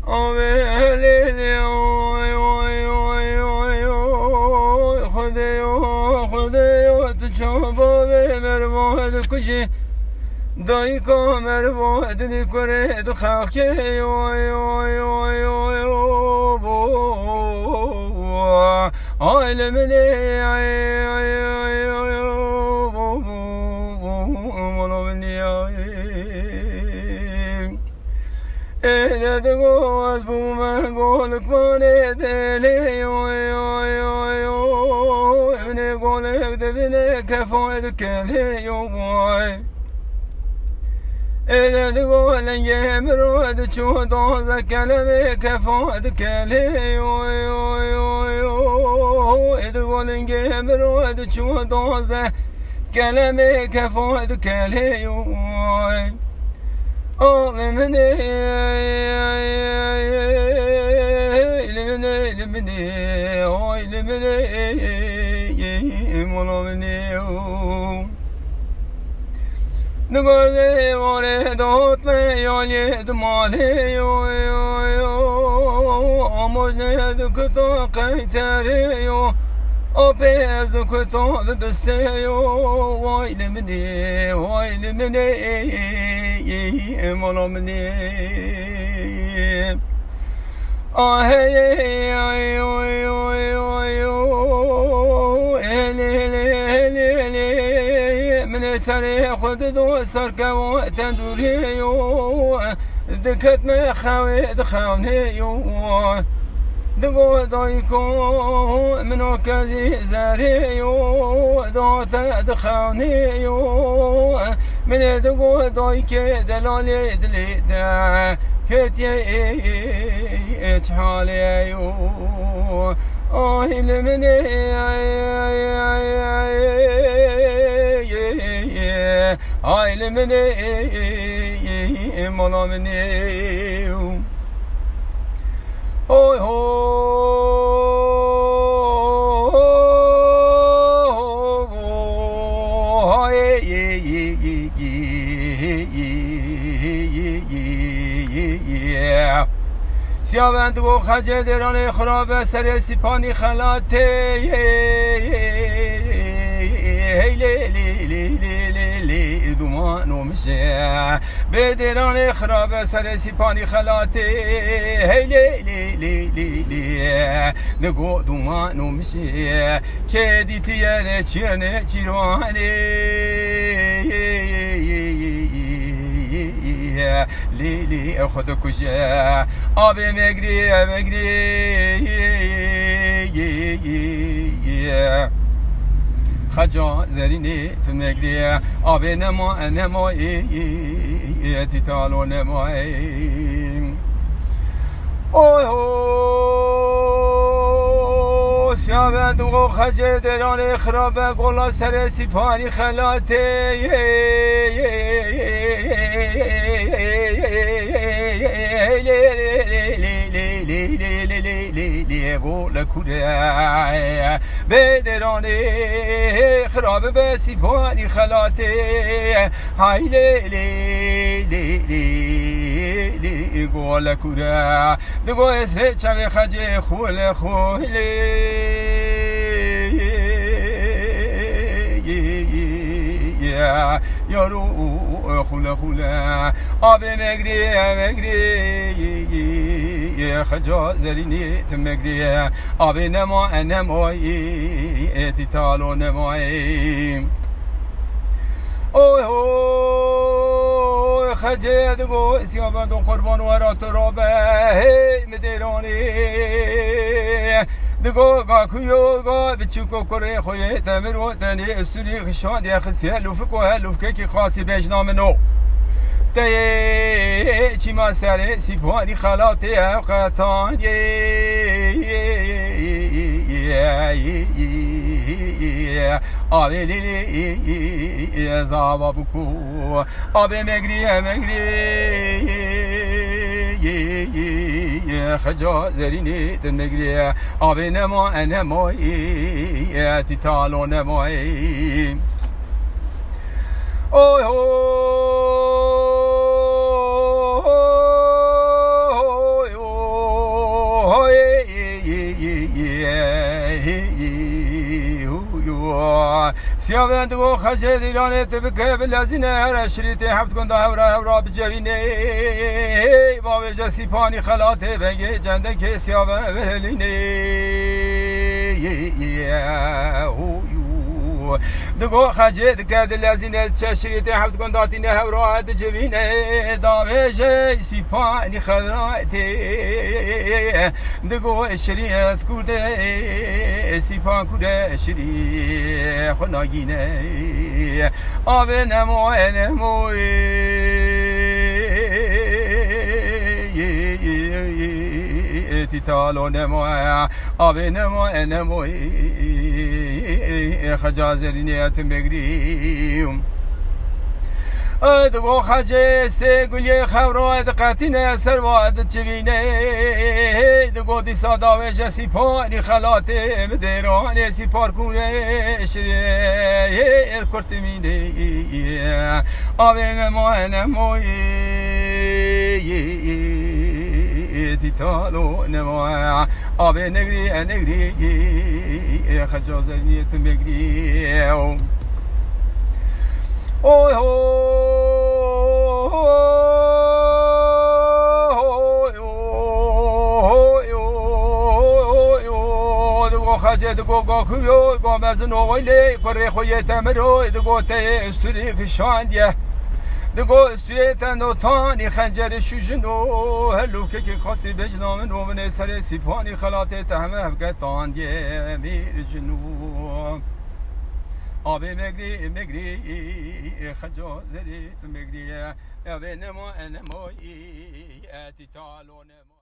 آویلی خدایا تو چوبه مرماد کشی دایی کا مرماد نکره تو خاکی عالم دگوز بوم گل کنه دلی ابن گل دبن کفایت کلی دگول یمرود چوداز کلمه کفایت کلی دگول یمرود چوداز کلمه کفایت کلی آلمني نگذی واردات میاید مالی آموزنه دکتا قیتری آپیز دکتا بسته وایل منی مولا منی من سر خود دو سر که تندوری دکت من خوید خونه دگو دای کو منو کزی زری دات دخانی من دگو دای که دلالی دلیتا کتی اچ حالی آهیل منی آهیل منی مولا منی اوه سیاوند و خجه دران خراب سر سیپانی خلاته دومانو میشه به دران خراب سر سیپانی خلاته نگو دومانو میشه که دیتیه چیرنه چیروانه لیلی خود کشه آب مگری خجا زرینی تو مگری آب نمایی تیتالو نمایی سیاوند و خجه دران خراب گلا سر سیپانی خلاته گل کوره به دران خراب به سیپانی خلاته های گل کوره دگو اسه چوه خجه خوله یارو خوله آب مگری خجا زرینی تو مگری آب نمایی تیتالو نمایی خجه دگو سیابند و قربان و رات رابه مدیرانی دگو گاکویو گا بچوکو کره خوی تمر و تنی استوری خشان دی خسی لوفک و لوفک کی خاصی بجنام نو تی چی ما سر سیپانی خلاتی قطان آبی زاوا بکو آبی مگری خجا زرینی دن مگری آبی نمایی تیتالو نمایی سیابند و خجه دیرانه تبکه بلازینه هر شریطه هفت کنده هورا بجوینه باب جسی پانی خلاته بگه جنده که سیابند برلینه دگو خجه دکه دلازینه شریطه هفت کنده تینه هورا بجوینه داویجه سی پانی خلاته دگو شریعت کوده سیپان کوده شری خناگینه آب نموه تیتالو نموه آب نموه خجازرینیت بگریم دگو خجه سه گلی خوراد قطینه سرواد چوینه دگو دی سادا و جسی پانی خلاته مدرانه سی پارکونه شریه کرتمینه آبه نموی تیتالو نموی آبه نگری خجازرینیت بگریم اوه دگو خجه دگو گاکویو گامزن اویلی کره خوی تمرو دگو ته استوری کشاندیه دگو استوری تنوتانی خنجر شوجنو هلو که خاصی بجنام نومن سر سیپانی خلاته تهمه هفگتاندیه میر جنو آبی مگری خجا زری تو مگری آبی نمو تیتالو نمو